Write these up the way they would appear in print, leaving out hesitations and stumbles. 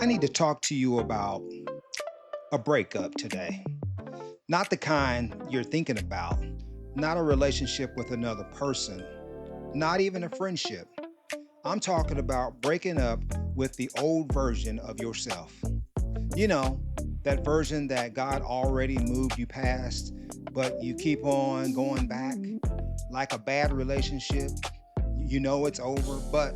I need to talk to you about a breakup today. Not the kind you're thinking about, not a relationship with another person, not even a friendship. I'm talking about breaking up with the old version of yourself. You know, that version that God already moved you past, but you keep on going back like a bad relationship. You know it's over, but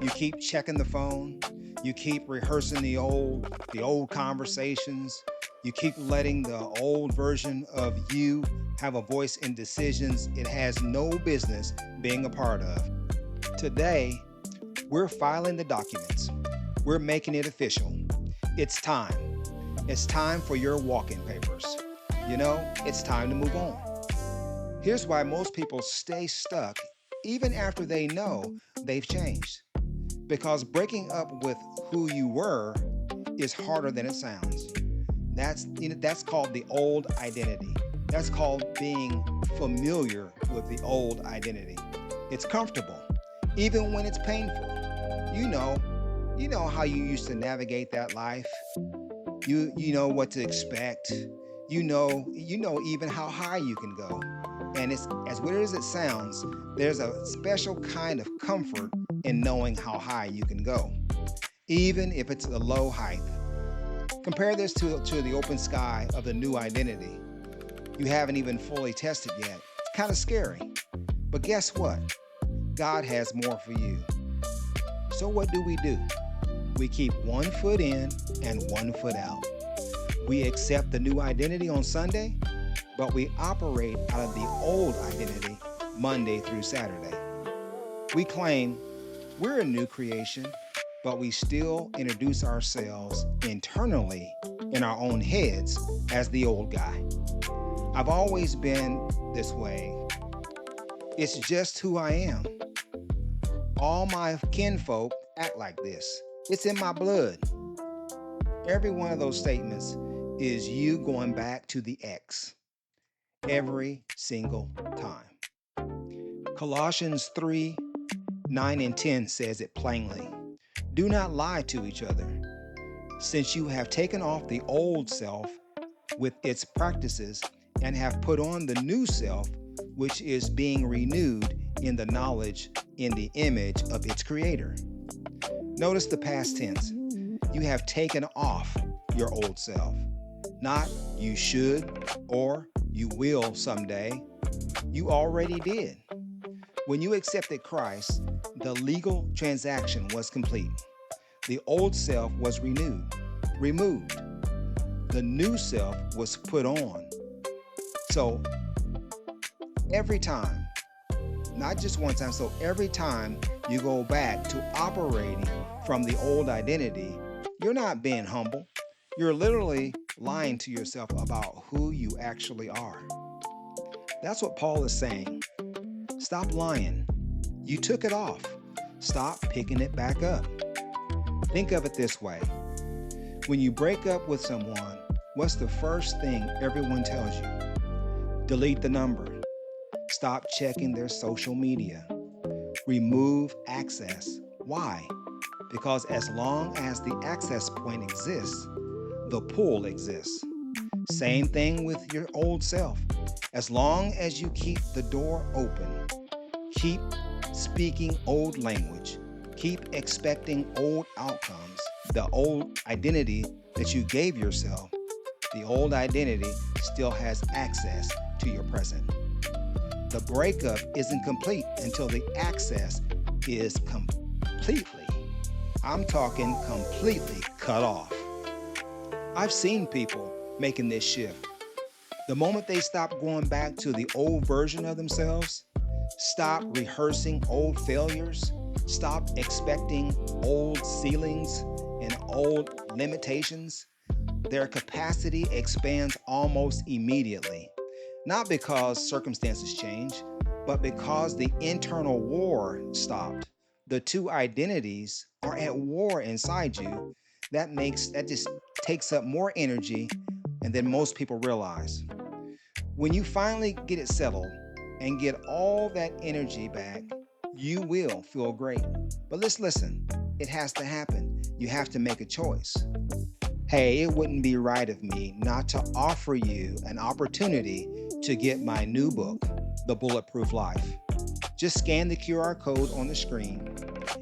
you keep checking the phone. You keep rehearsing the old conversations. You keep letting the old version of you have a voice in decisions it has no business being a part of. Today, we're filing the documents. We're making it official. It's time. It's time for your walking papers. It's time to move on. Here's why most people stay stuck even after they know they've changed. Because breaking up with who you were is harder than it sounds. That's called the old identity. That's called being familiar with the old identity. It's comfortable, even when it's painful. You know how you used to navigate that life. You know what to expect. You know even how high you can go. And it's as weird as it sounds, there's a special kind of comfort in knowing how high you can go, even if it's a low height. Compare this to the open sky of the new identity. You haven't even fully tested yet. It's kind of scary. But guess what? God has more for you. So what do? We keep one foot in and one foot out. We accept the new identity on Sunday, but we operate out of the old identity Monday through Saturday. We claim we're a new creation, but we still introduce ourselves internally in our own heads as the old guy. I've always been this way. It's just who I am. All my kinfolk act like this. It's in my blood. Every one of those statements is you going back to the ex every single time. Colossians 3:9 and 10 says it plainly. Do not lie to each other, since you have taken off the old self with its practices and have put on the new self, which is being renewed in the knowledge in the image of its creator. Notice the past tense. You have taken off your old self. Not you should or you will someday. You already did. When you accepted Christ, the legal transaction was complete. The old self was removed. The new self was put on. So every time, not just one time, so every time you go back to operating from the old identity, you're not being humble. You're literally lying to yourself about who you actually are. That's what Paul is saying. Stop lying. You took it off. Stop picking it back up. Think of it this way. When you break up with someone, what's the first thing everyone tells you? Delete the number. Stop checking their social media. Remove access. Why? Because as long as the access point exists, the pull exists. Same thing with your old self. As long as you keep the door open, keep speaking old language, keep expecting old outcomes, the old identity that you gave yourself, the old identity still has access to your present. The breakup isn't complete until the access is I'm talking completely cut off. I've seen people making this shift. The moment they stop going back to the old version of themselves, stop rehearsing old failures, stop expecting old ceilings and old limitations, their capacity expands almost immediately. Not because circumstances change, but because the internal war stopped. The two identities are at war inside you. That just takes up more energy than most people realize. When you finally get it settled and get all that energy back, you will feel great. But let's listen. It has to happen. You have to make a choice. Hey, it wouldn't be right of me not to offer you an opportunity to get my new book, The Bulletproof Life. Just scan the QR code on the screen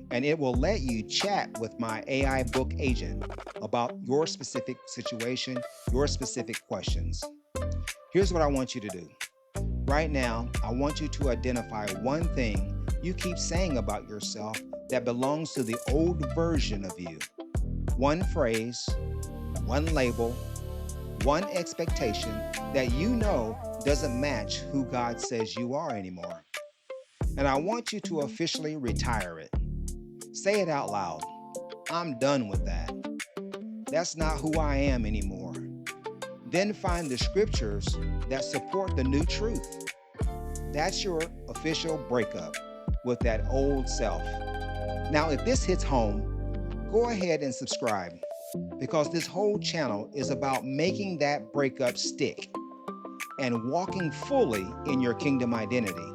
and it will let you chat with my AI book agent about your specific situation, your specific questions. Here's what I want you to do. Right now, I want you to identify one thing you keep saying about yourself that belongs to the old version of you. One phrase, one label, one expectation that you know doesn't match who God says you are anymore. And I want you to officially retire it. Say it out loud. I'm done with that. That's not who I am anymore. Then find the scriptures that support the new truth. That's your official breakup with that old self. Now, if this hits home, go ahead and subscribe because this whole channel is about making that breakup stick and walking fully in your kingdom identity.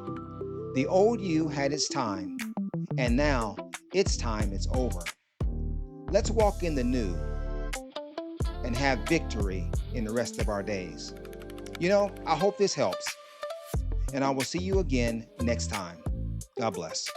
The old you had its time, and now its time is over. Let's walk in the new and have victory in the rest of our days. I hope this helps, and I will see you again next time. God bless.